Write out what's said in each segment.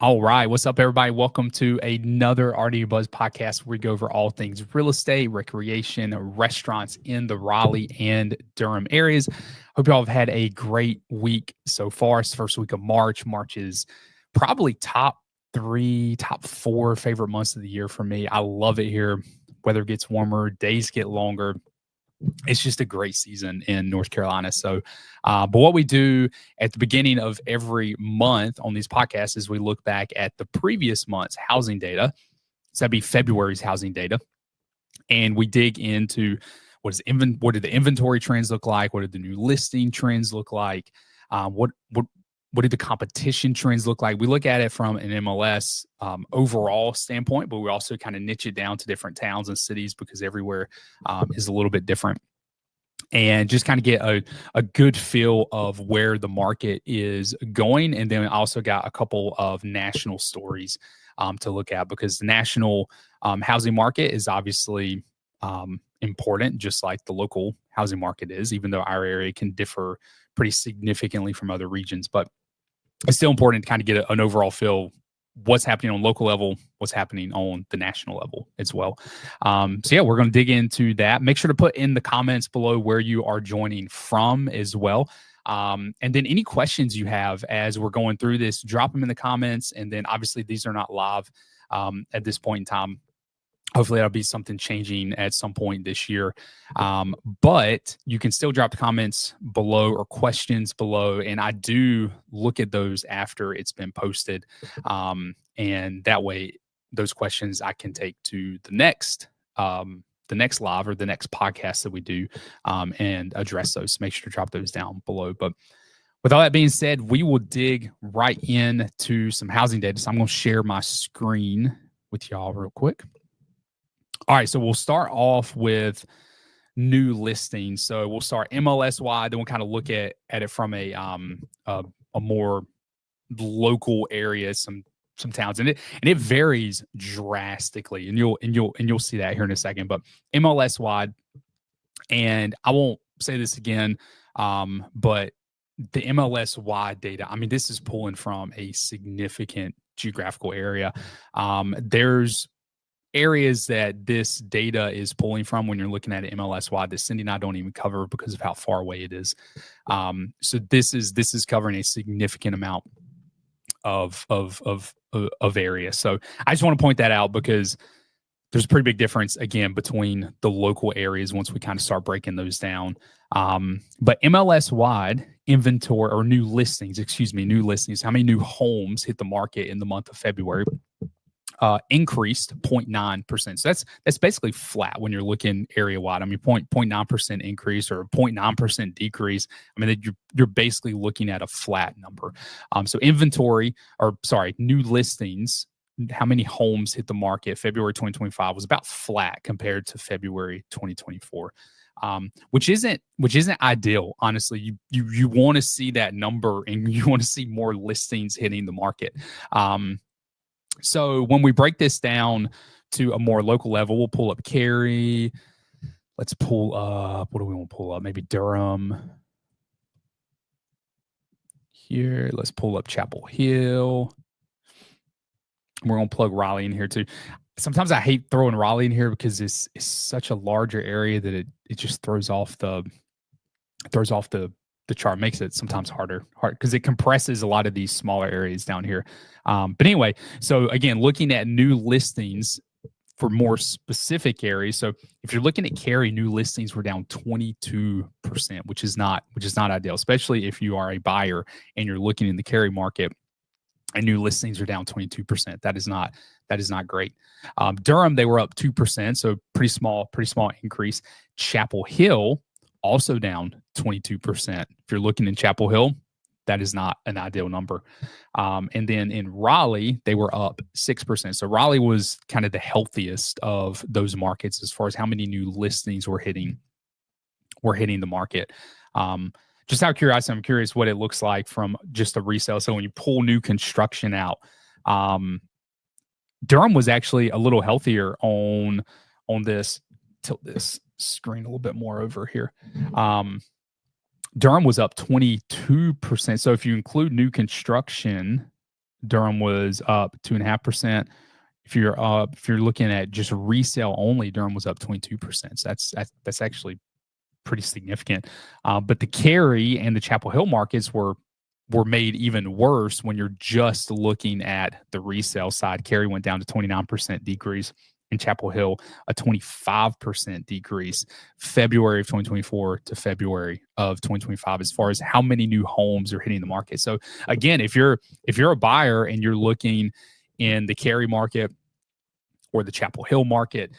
All right. What's up, everybody? Welcome to another RD Buzz podcast where we go over all things real estate, recreation, restaurants in the Raleigh and Durham areas. Hope you all have had a great week so far. It's the first week of March. March is probably top 4 favorite months of the year for me. I love it here. Weather gets warmer, days get longer. It's just a great season in North Carolina. So, but what we do at the beginning of every month on these podcasts is we look back at the previous month's housing data. So that'd be February's housing data. And we dig into what did the inventory trends look like? What did the new listing trends look like? What did the competition trends look like? We look at it from an MLS overall standpoint, but we also kind of niche it down to different towns and cities because everywhere is a little bit different. And just kind of get a good feel of where the market is going. And then I also got a couple of national stories to look at because the national housing market is obviously important, just like the local housing market is, even though our area can differ pretty significantly from other regions. But it's still important to kind of get an overall feel what's happening on local level, what's happening on the national level as well. So yeah, we're going to dig into that. Make sure to put in the comments below where you are joining from as well. And then any questions you have as we're going through this, drop them in the comments. And then obviously these are not live at this point in time. Hopefully that'll be something changing at some point this year. But you can still drop the comments below or questions below. And I do look at those after it's been posted. And that way, those questions I can take to the next live or the next podcast that we do and address those. So make sure to drop those down below. But with all that being said, we will dig right into some housing data. So I'm going to share my screen with y'all real quick. All right, so we'll start off with new listings. So we'll start MLS wide, then we'll kind of look at it from a more local area, some towns, and it varies drastically, and you'll see that here in a second. But MLS wide, and I won't say this again, but the MLS wide data, I mean, this is pulling from a significant geographical area. There's areas that this data is pulling from when you're looking at it MLS wide that Cindy and I don't even cover because of how far away it is. So this is covering a significant amount of area. So I just want to point that out because there's a pretty big difference again between the local areas once we kind of start breaking those down. But MLS wide inventory or new listings, how many new homes hit the market in the month of February? Increased 0.9%. So that's basically flat when you're looking area wide. I mean, 0.9% increase or 0.9% decrease. I mean, you're basically looking at a flat number. So new listings, how many homes hit the market February 2025 was about flat compared to February 2024. Which isn't ideal, honestly. You want to see that number and you want to see more listings hitting the market. So when we break this down to a more local level, we'll pull up Cary. Let's pull up, what do we want to pull up? Maybe Durham. Here, let's pull up Chapel Hill. We're going to plug Raleigh in here too. Sometimes I hate throwing Raleigh in here because it's such a larger area that it just throws off the chart, makes it sometimes hard because it compresses a lot of these smaller areas down here. But anyway, so again, looking at new listings for more specific areas. So if you're looking at Cary, new listings were down 22%, which is not ideal, especially if you are a buyer and you're looking in the Cary market and new listings are down 22%. That is not great. Durham, they were up 2%, so pretty small increase. Chapel Hill, also down 22%. If you're looking in Chapel Hill, that is not an ideal number. And then in Raleigh, they were up 6%. So Raleigh was kind of the healthiest of those markets as far as how many new listings were hitting the market. Just out of curiosity, I'm curious what it looks like from just a resale. So when you pull new construction out, Durham was actually a little healthier on this. Tilt this screen a little bit more over here. Durham was up 22%. So if you include new construction, Durham was up 2.5%. If you're looking at just resale only, Durham was up 22%. So that's actually pretty significant. But the Cary and the Chapel Hill markets were made even worse when you're just looking at the resale side. Cary went down to 29% decrease, in Chapel Hill a 25% decrease, February of 2024 to February of 2025, as far as how many new homes are hitting the market. So again, if you're a buyer and you're looking in the Cary market or the Chapel Hill market,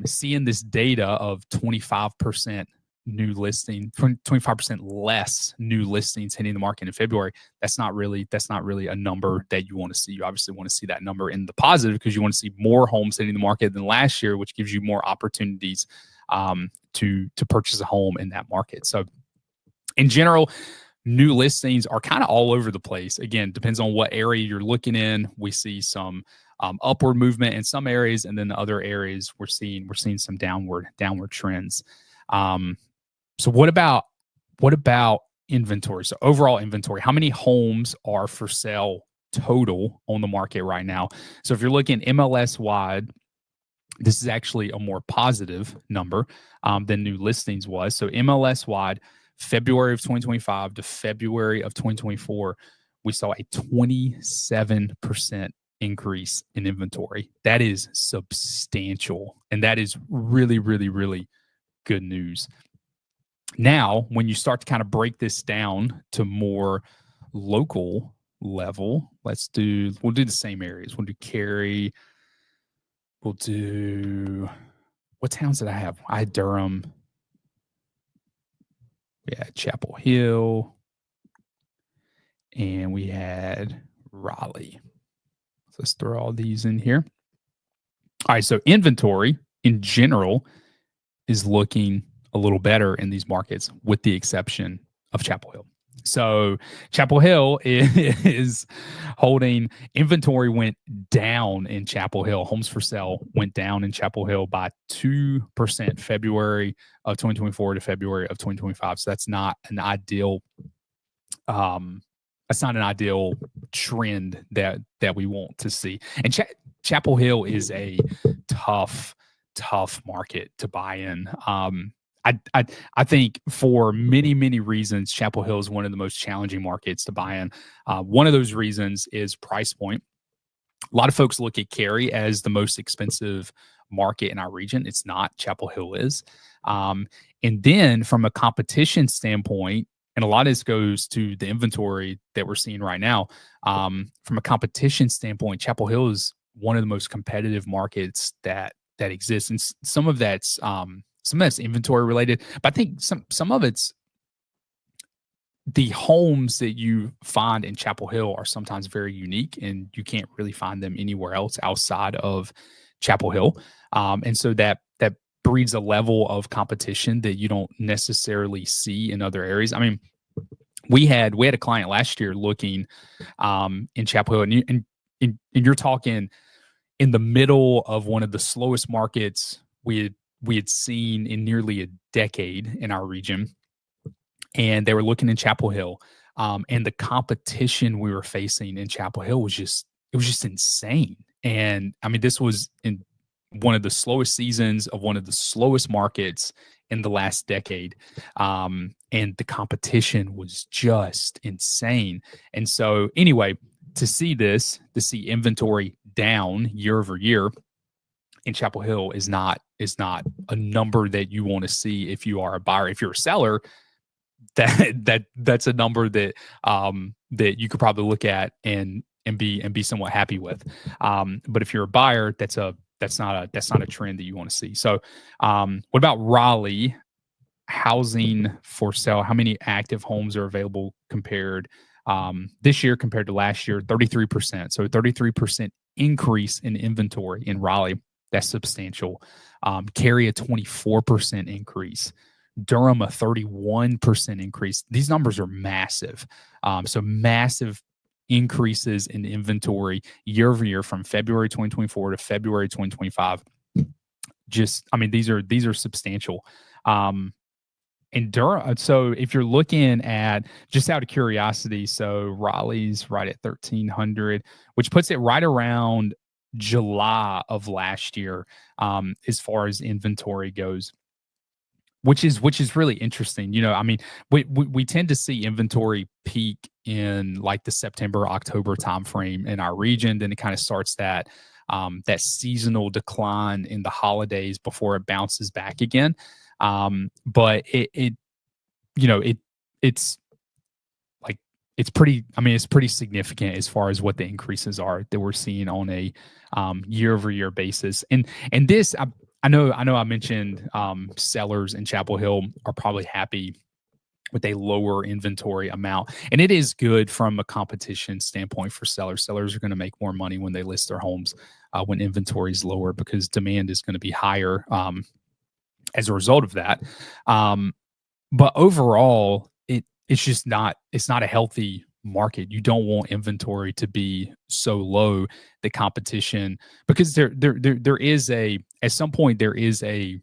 seeing this data of 25% new listing, 25% less new listings hitting the market in February, that's not really a number that you want to see. You obviously want to see that number in the positive, because you want to see more homes hitting the market than last year, which gives you more opportunities to purchase a home in that market. So in general, new listings are kind of all over the place. Again, depends on what area you're looking in. We see some upward movement in some areas, and then the other areas we're seeing some downward trends. So what about inventory? So overall inventory, how many homes are for sale total on the market right now? So if you're looking MLS wide, this is actually a more positive number than new listings was. So MLS wide, February of 2025 to February of 2024, we saw a 27% increase in inventory. That is substantial, and that is really, really, really good news. Now, when you start to kind of break this down to more local level, we'll do the same areas. We'll do Cary. We'll do, what towns did I have? I had Durham. We had Chapel Hill. And we had Raleigh. So let's throw all these in here. All right, so inventory in general is looking a little better in these markets, with the exception of Chapel Hill. So Chapel Hill is holding, inventory went down in Chapel Hill. Homes for sale went down in Chapel Hill by 2% February of 2024 to February of 2025. So that's not an ideal trend that we want to see. And Chapel Hill is a tough market to buy in. I think for many, many reasons, Chapel Hill is one of the most challenging markets to buy in. One of those reasons is price point. A lot of folks look at Cary as the most expensive market in our region. It's not. Chapel Hill is. And then from a competition standpoint, and a lot of this goes to the inventory that we're seeing right now. From a competition standpoint, Chapel Hill is one of the most competitive markets that exists, and some of that's inventory related, but I think some of it's the homes that you find in Chapel Hill are sometimes very unique, and you can't really find them anywhere else outside of Chapel Hill. And so that breeds a level of competition that you don't necessarily see in other areas. I mean, we had a client last year looking in Chapel Hill, and you're talking in the middle of one of the slowest markets we had seen in nearly a decade in our region. And they were looking in Chapel Hill, and the competition we were facing in Chapel Hill was just insane. And I mean, this was in one of the slowest seasons of one of the slowest markets in the last decade. And the competition was just insane. And so anyway, to see inventory down year over year in Chapel Hill is not a number that you want to see if you are a buyer. If you're a seller, that's a number that that you could probably look at and be somewhat happy with. But if you're a buyer, that's not a trend that you want to see. So what about Raleigh? Housing for sale, how many active homes are available compared this year compared to last year? 33%. So 33% increase in inventory in Raleigh. That's substantial. Cary a 24% increase. Durham a 31% increase. These numbers are massive. So massive increases in inventory year over year from February 2024 to February 2025. These are substantial. in Durham, so if you're looking at, just out of curiosity, so Raleigh's right at 1,300, which puts it right around July of last year, as far as inventory goes, which is really interesting. I mean, we tend to see inventory peak in like the September, October timeframe in our region. Then it kind of starts that seasonal decline in the holidays before it bounces back again. But it's like, it's pretty significant as far as what the increases are that we're seeing on a year over year basis. And this, I know I mentioned sellers in Chapel Hill are probably happy with a lower inventory amount. And it is good from a competition standpoint for sellers. Sellers are going to make more money when they list their homes when inventory is lower, because demand is going to be higher as a result of that. But overall, it's not a healthy market. You don't want inventory to be so low, the competition, because there is at some point there is a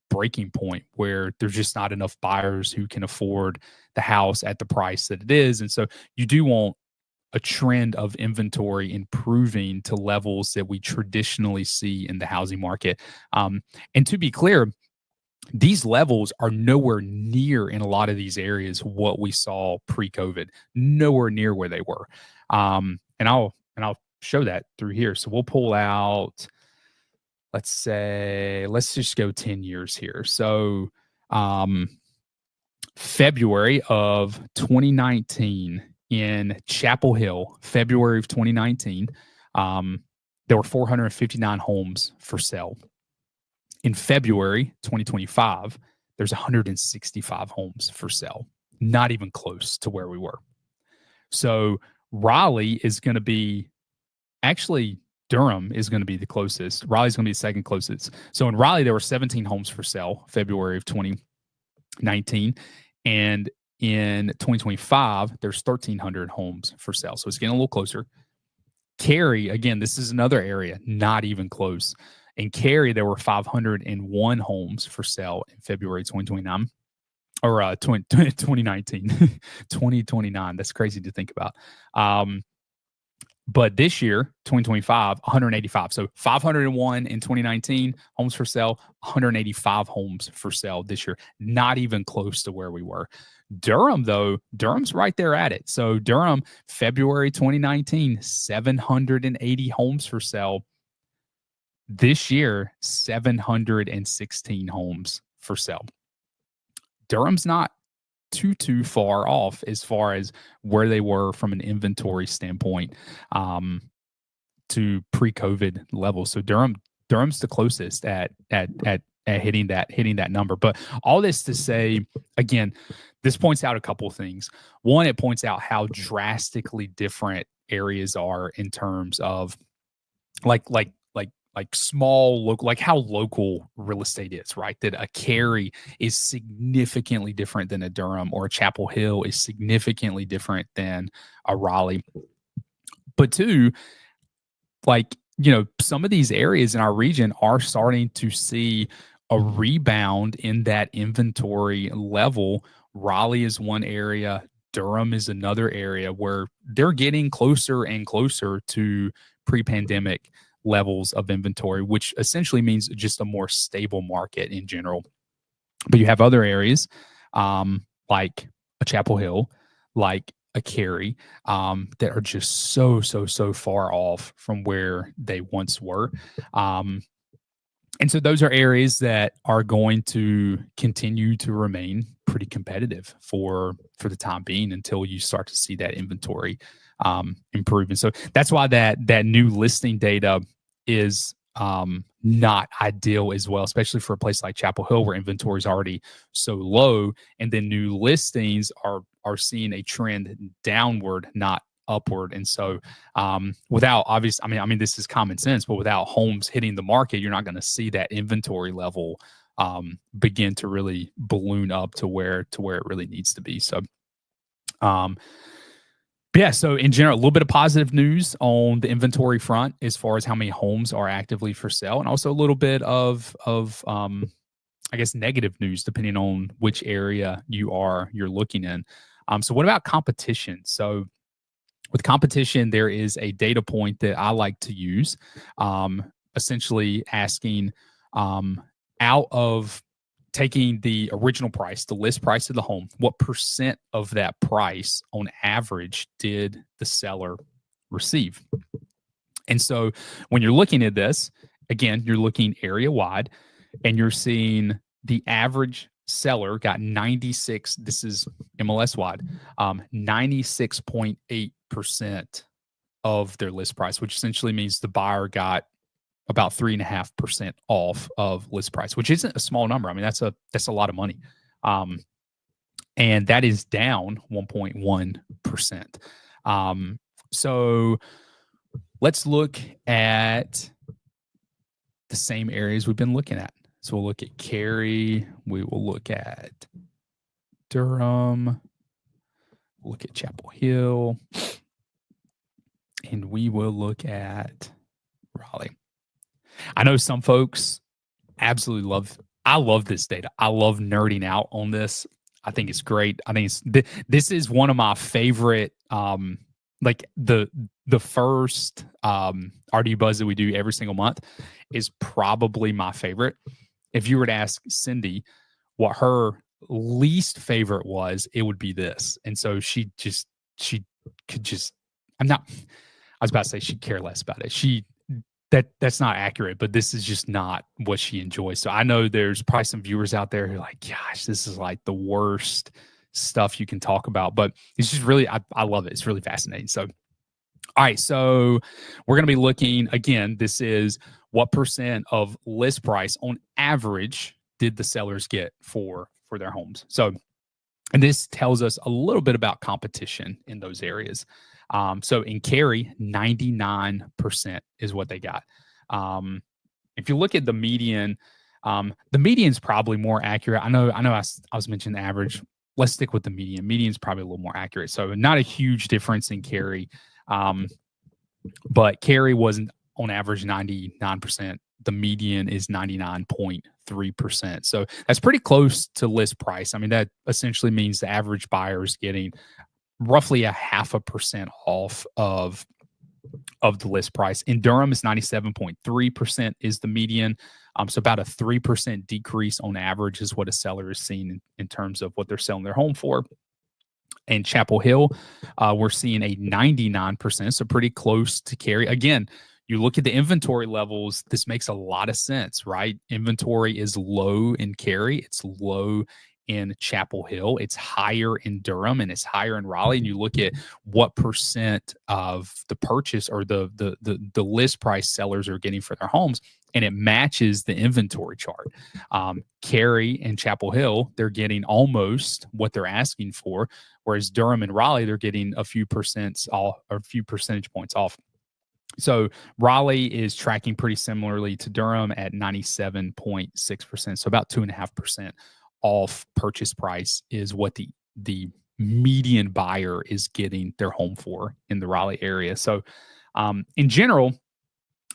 breaking point where there's just not enough buyers who can afford the house at the price that it is. And so you do want a trend of inventory improving to levels that we traditionally see in the housing market. And to be clear, these levels are nowhere near, in a lot of these areas, what we saw pre-COVID. Nowhere near where they were. And I'll show that through here. So we'll pull out, let's just go 10 years here. So February of 2019 in Chapel Hill, February of 2019, there were 459 homes for sale. In February 2025, there's 165 homes for sale, not even close to where we were. So Raleigh is going to be, actually Durham is going to be the closest. Raleigh's going to be the second closest. So in Raleigh, there were 17 homes for sale, February of 2019. And in 2025, there's 1,300 homes for sale. So it's getting a little closer. Cary, again, this is another area, not even close. In Cary, there were 501 homes for sale in February 2029, or 2019, 2029. That's crazy to think about. But this year, 2025, 185. So 501 in 2019 homes for sale, 185 homes for sale this year. Not even close to where we were. Durham, though, Durham's right there at it. So Durham, February 2019, 780 homes for sale. This year, 716 homes for sale. Durham's not too far off as far as where they were from an inventory standpoint to pre-COVID levels. So Durham's the closest at hitting that number. But all this to say, again, this points out a couple of things. One, it points out how drastically different areas are in terms of like small local, like how local real estate is, right? That a Cary is significantly different than a Durham, or a Chapel Hill is significantly different than a Raleigh. But two, like, some of these areas in our region are starting to see a rebound in that inventory level. Raleigh is one area. Durham is another area where they're getting closer and closer to pre-pandemic levels of inventory, which essentially means just a more stable market in general. But you have other areas like a Chapel Hill, like a Cary, that are just so far off from where they once were. And so those are areas that are going to continue to remain pretty competitive for the time being until you start to see that inventory improve. And so that's why that new listing data is not ideal as well, especially for a place like Chapel Hill where inventory is already so low, and then new listings are seeing a trend downward, not upward. And so without obvious, I mean this is common sense, but without homes hitting the market, you're not going to see that inventory level begin to really balloon up to where it really needs to be. So yeah, so in general, a little bit of positive news on the inventory front as far as how many homes are actively for sale, and also a little bit of I guess, negative news depending on which area you're looking in. So what about competition? So with competition, there is a data point that I like to use, essentially asking, out of taking the original price, the list price of the home, what percent of that price on average did the seller receive? And so when you're looking at this, again, you're looking area wide, and you're seeing the average seller got 96, this is MLS wide, 96.8% of their list price, which essentially means the buyer got about 3.5% off of list price, which isn't a small number. I mean, that's a lot of money. And that is down 1.1%. So let's look at the same areas we've been looking at. So we'll look at Cary. We will look at Durham. We'll look at Chapel Hill. And we will look at Raleigh. I know some folks absolutely I love this data. I love nerding out on this. I think it's great. I think this is one of my favorite, like the first RD Buzz that we do every single month is probably my favorite. If you were to ask Cindy what her least favorite was, it would be this. And so she could just, I was about to say she'd care less about it. That's not accurate, but this is just not what she enjoys. So I know there's probably some viewers out there who are like, gosh, this is like the worst stuff you can talk about, but it's just really, I love it. It's really fascinating. So, all right. So we're going to be looking again, this is what percent of list price on average did the sellers get for their homes. So, and this tells us a little bit about competition in those areas. So in Cary, 99% is what they got. If you look at the median is probably more accurate. I know I was mentioning the average. Let's stick with the median. Median is probably a little more accurate. So not a huge difference in Cary. But Cary wasn't on average 99%. The median is 99.3%. So that's pretty close to list price. I mean, that essentially means the average buyer is getting roughly 0.5% off of the list price. In Durham, it's 97.3% is the median. So about a 3% decrease on average is what a seller is seeing in terms of what they're selling their home for. In Chapel Hill, we're seeing a 99%, so pretty close to Cary. Again, you look at the inventory levels, this makes a lot of sense, right? Inventory is low in Cary. It's low in Chapel Hill. It's higher in Durham, and it's higher in Raleigh. And you look at what percent of the purchase or the list price sellers are getting for their homes, and it matches the inventory chart. Cary and Chapel Hill, they're getting almost what they're asking for, whereas Durham and Raleigh, they're getting a few percentage points off. So Raleigh is tracking pretty similarly to Durham at 97.6%. So about 2.5% off purchase price is what the median buyer is getting their home for in the Raleigh area. So in general,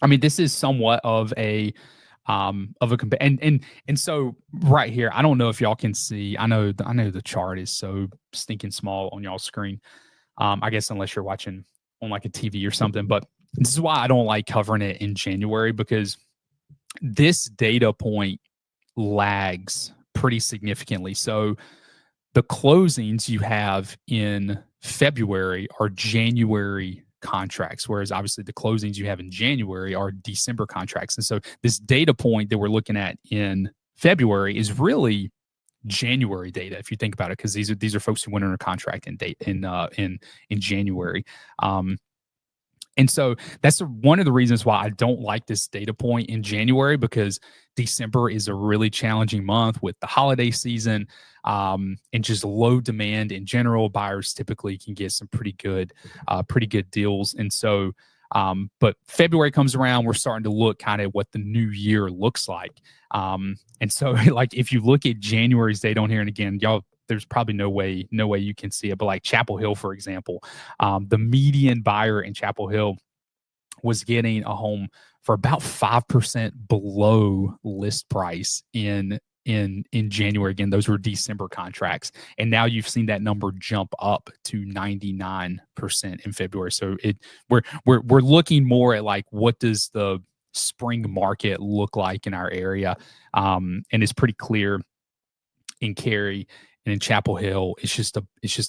I mean, this is somewhat of a and so right here, I don't know if y'all can see. I know the chart is so stinking small on y'all's screen. I guess unless you're watching on like a TV or something, but this is why I don't like covering it in January, because this data point lags pretty significantly. So the closings you have in February are January contracts, whereas obviously the closings you have in January are December contracts. And so this data point that we're looking at in February is really January data, if you think about it, because these are folks who went under contract in January. And so that's one of the reasons why I don't like this data point in January, because December is a really challenging month with the holiday season and just low demand in general. Buyers typically can get some pretty good deals. And so, but February comes around, we're starting to look kind of what the new year looks like. And so like, if you look at January's data on here, and again, y'all, there's probably no way you can see it, but like Chapel Hill, for example, the median buyer in Chapel Hill was getting a home for about 5% below list price in in January. Again, those were December contracts, and now you've seen that number jump up to 99% in February. So we're looking more at like, what does the spring market look like in our area, and it's pretty clear in Cary and in Chapel Hill, it's just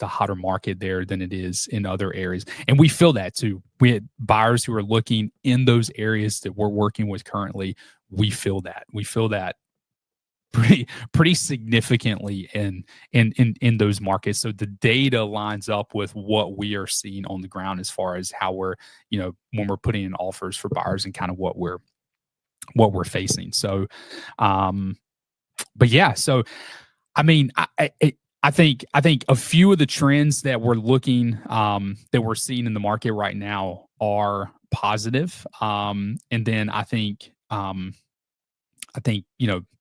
a hotter market there than it is in other areas. And we feel that too. We had buyers who are looking in those areas that we're working with currently. We feel that. We feel that pretty significantly in those markets. So the data lines up with what we are seeing on the ground as far as how we're, when we're putting in offers for buyers and kind of what we're facing. So but yeah, so I mean, I think a few of the trends that we're looking, that we're seeing in the market right now are positive. And then I think,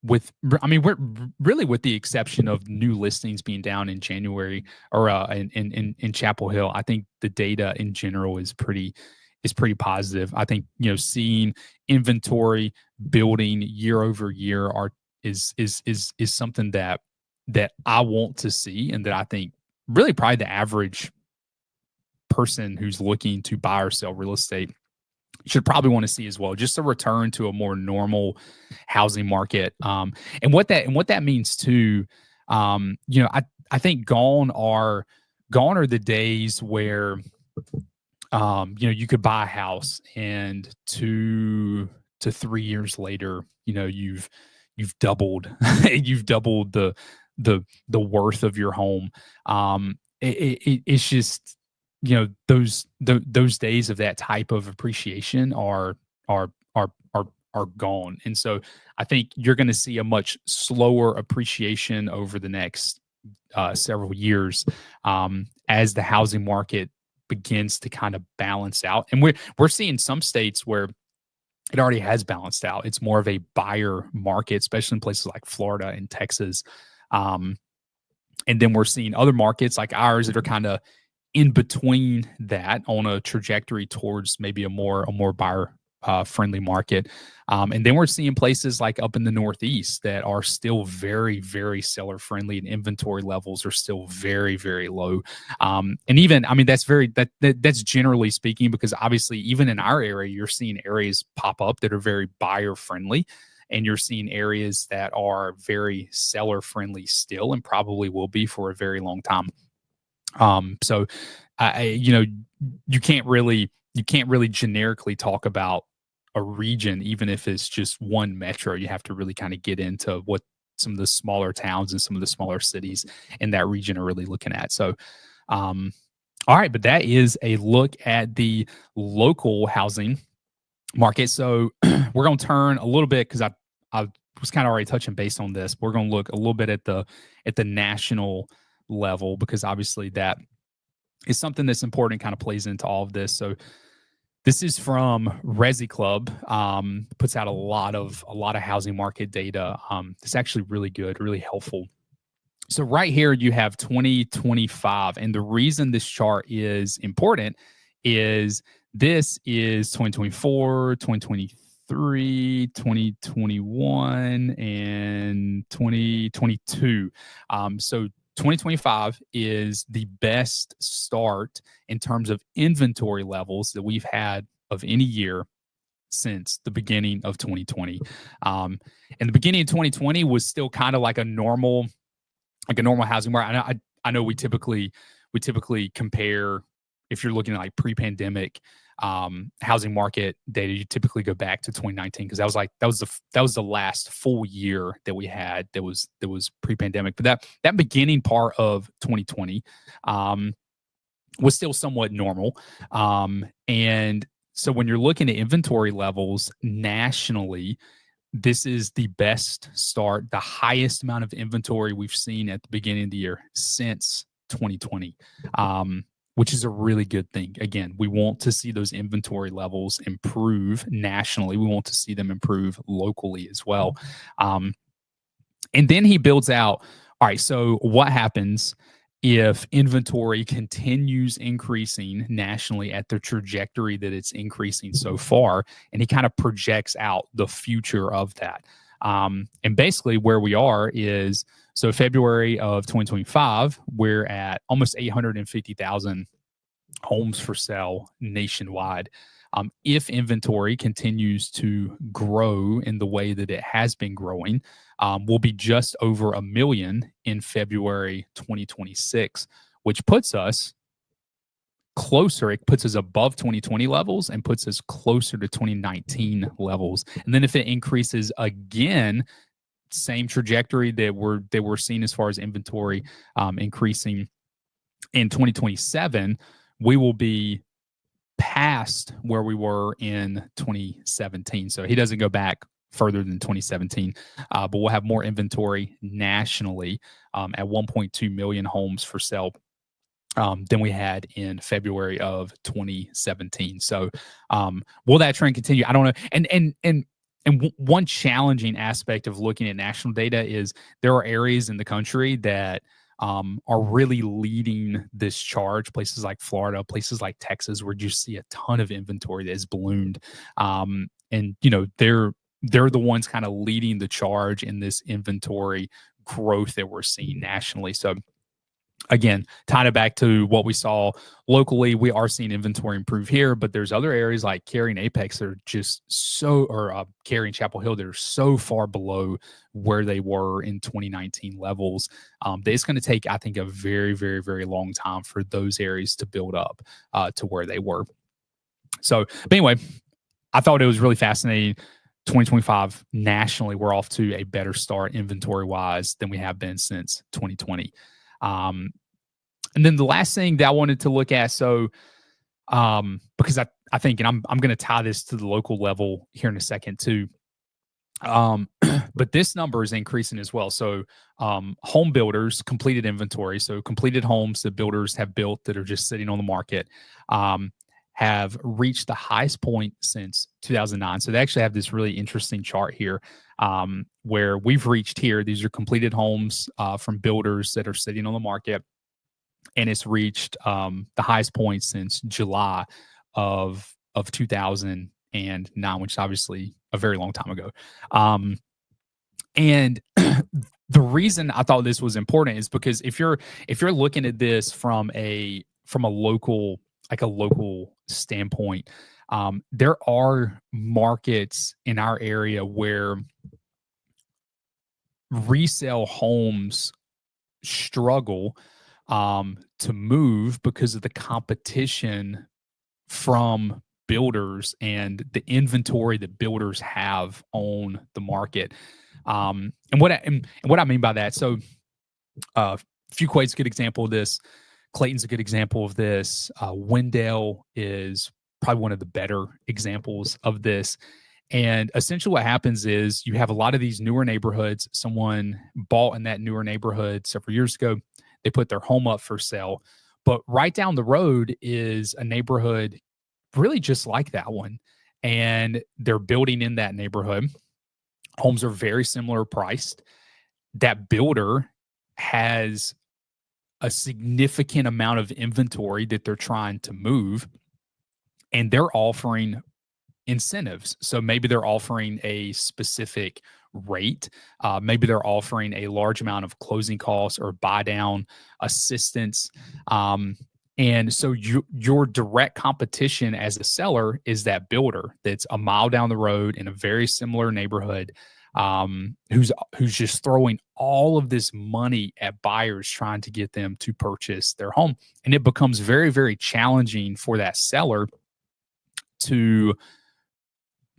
we're really, with the exception of new listings being down in January or in Chapel Hill, I think the data in general is pretty positive. I think, seeing inventory building year over year is something that I want to see, and that I think really probably the average person who's looking to buy or sell real estate should probably want to see as well. Just a return to a more normal housing market, and what that means too. I think gone are the days where you could buy a house and 2 to 3 years later, you've doubled the worth of your home. It's just, those days of that type of appreciation are gone. And so I think you're going to see a much slower appreciation over the next several years, as the housing market begins to kind of balance out. And we're seeing some states where it already has balanced out. It's more of a buyer market, especially in places like Florida and Texas. And then we're seeing other markets like ours that are kind of in between that, on a trajectory towards maybe a more buyer friendly market. And then we're seeing places like up in the Northeast that are still very, very seller friendly, and inventory levels are still very, very low. And even, that's generally speaking, because obviously even in our area, you're seeing areas pop up that are very buyer friendly, and you're seeing areas that are very seller friendly still, and probably will be for a very long time. So you can't really generically talk about a region, even if it's just one metro. You have to really kind of get into what some of the smaller towns and some of the smaller cities in that region are really looking at. So, all right, but that is a look at the local housing market. So we're going to turn a little bit, because I was kind of already touching base on this. We're going to look a little bit at the national level, because obviously that is something that's important, kind of plays into all of this. So this is from Resi Club, puts out a lot of housing market data. It's actually really good, really helpful. So right here you have 2025, and the reason this chart is important is this is 2024, 2023, 2021, and 2022. So 2025 is the best start in terms of inventory levels that we've had of any year since the beginning of 2020. And the beginning of 2020 was still kind of like a normal housing market. I know we typically compare, if you're looking at like pre-pandemic housing market data, you typically go back to 2019, because that was the last full year that we had that was pre-pandemic. But that beginning part of 2020 was still somewhat normal. And so when you're looking at inventory levels nationally, this is the best start, the highest amount of inventory we've seen at the beginning of the year since 2020. Which is a really good thing. Again, we want to see those inventory levels improve nationally. We want to see them improve locally as well. And then he builds out, all right, so what happens if inventory continues increasing nationally at the trajectory that it's increasing so far? And he kind of projects out the future of that. And basically where we are is, so February of 2025, we're at almost 850,000 homes for sale nationwide. If inventory continues to grow in the way that it has been growing, we'll be just over 1 million in February 2026, which puts us closer. It puts us above 2020 levels and puts us closer to 2019 levels. And then if it increases again, same trajectory that we're seeing as far as inventory increasing in 2027, we will be past where we were in 2017. So he doesn't go back further than 2017, but we'll have more inventory nationally at 1.2 million homes for sale than we had in February of 2017. So will that trend continue? I don't know. And one challenging aspect of looking at national data is there are areas in the country that are really leading this charge. Places like Florida, places like Texas, where you see a ton of inventory that has ballooned. And they're the ones kind of leading the charge in this inventory growth that we're seeing nationally. So again, tying it back to what we saw locally, we are seeing inventory improve here, but there's other areas like Cary and Apex that are just Cary and Chapel Hill that are so far below where they were in 2019 levels that it's going to take, I think, a very, very, very long time for those areas to build up to where they were. So, but anyway, I thought it was really fascinating. 2025 nationally, we're off to a better start inventory-wise than we have been since 2020. And then the last thing that I wanted to look at, so because I think, and I'm going to tie this to the local level here in a second too, but this number is increasing as well. So home builders completed inventory, so completed homes that builders have built that are just sitting on the market, have reached the highest point since 2009. So they actually have this really interesting chart here where we've reached here. These are completed homes from builders that are sitting on the market, and it's reached the highest point since July of 2009, which is obviously a very long time ago. And the reason I thought this was important is because if you're looking at this from a local standpoint, there are markets in our area where resale homes struggle to move because of the competition from builders and the inventory that builders have on the market. And what I mean by that, so Fuquay's a good example of this. Clayton's a good example of this. Wendell is probably one of the better examples of this. And essentially what happens is you have a lot of these newer neighborhoods. Someone bought in that newer neighborhood several years ago. They put their home up for sale. But right down the road is a neighborhood really just like that one. And they're building in that neighborhood. Homes are very similar priced. That builder has a significant amount of inventory that they're trying to move, and they're offering incentives. So maybe they're offering a specific rate. Maybe they're offering a large amount of closing costs or buy down assistance. And so your direct competition as a seller is that builder that's a mile down the road in a very similar neighborhood, who's just throwing all of this money at buyers trying to get them to purchase their home. And it becomes very, very challenging for that seller to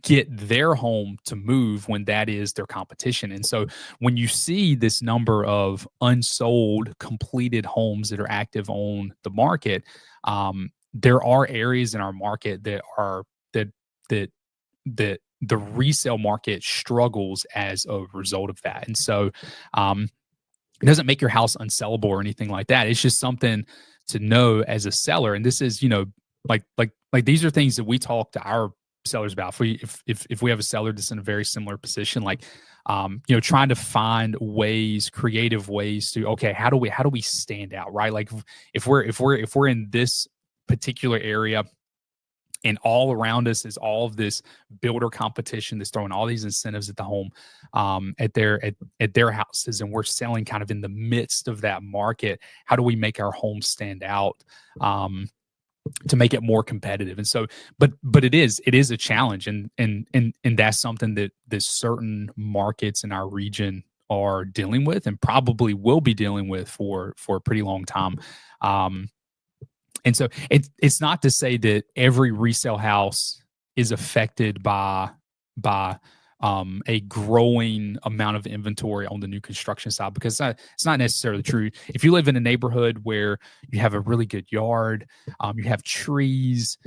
get their home to move when that is their competition. And so when you see this number of unsold completed homes that are active on the market, there are areas in our market that the resale market struggles as a result of that. And so it doesn't make your house unsellable or anything like that. It's just something to know as a seller. And this is, like these are things that we talk to our sellers about. If we have a seller that's in a very similar position, like trying to find creative ways to, okay, how do we stand out, right? Like if we're in this particular area And all around us is all of this builder competition that's throwing all these incentives at the home, at their houses, and we're selling kind of in the midst of that market. How do we make our homes stand out, to make it more competitive? And so, but it is a challenge, and that's something that certain markets in our region are dealing with, and probably will be dealing with for a pretty long time. And so it's not to say that every resale house is affected by a growing amount of inventory on the new construction side, because it's not necessarily true. If you live in a neighborhood where you have a really good yard, you have trees,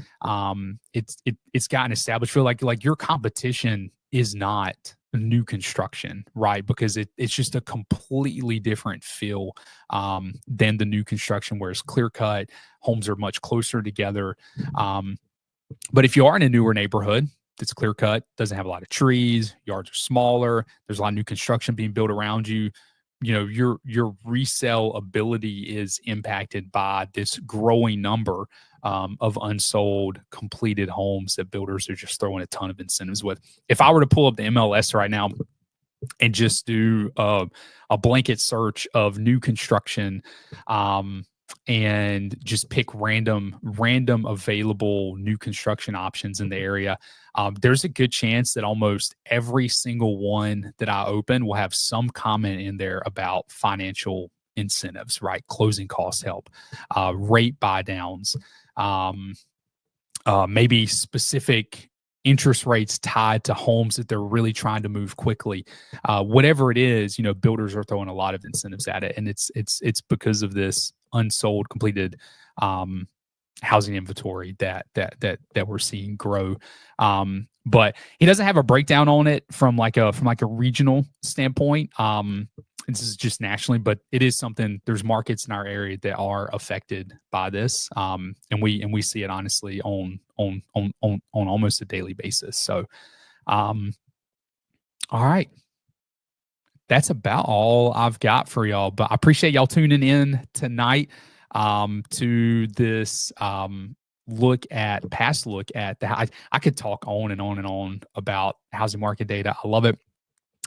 it's gotten established. Feel like your competition is not new construction, right? Because it's just a completely different feel, than the new construction, where it's clear cut, homes are much closer together. But if you are in a newer neighborhood that's clear cut, doesn't have a lot of trees, yards are smaller, there's a lot of new construction being built around you, your resale ability is impacted by this growing number, of unsold completed homes that builders are just throwing a ton of incentives with. If I were to pull up the MLS right now and just do a blanket search of new construction, and just pick random available new construction options in the area, there's a good chance that almost every single one that I open will have some comment in there about financial incentives, right? Closing cost help, rate buy downs, maybe specific interest rates tied to homes that they're really trying to move quickly. Whatever it is, builders are throwing a lot of incentives at it, and it's because of this unsold completed housing inventory that we're seeing grow. But he doesn't have a breakdown on it from like a regional standpoint. This is just nationally, but it is something. There's markets in our area that are affected by this, and we see it honestly on almost a daily basis. So, all right, that's about all I've got for y'all. But I appreciate y'all tuning in tonight, to this look at the. I could talk on and on and on about housing market data. I love it.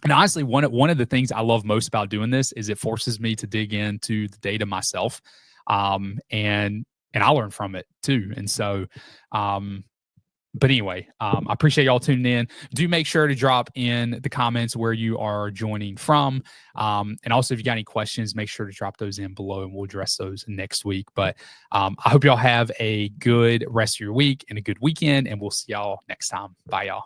And honestly, one of the things I love most about doing this is it forces me to dig into the data myself, and I learn from it too. And so, but anyway, I appreciate y'all tuning in. Do make sure to drop in the comments where you are joining from, and also if you got any questions, make sure to drop those in below, and we'll address those next week. But I hope y'all have a good rest of your week and a good weekend, and we'll see y'all next time. Bye, y'all.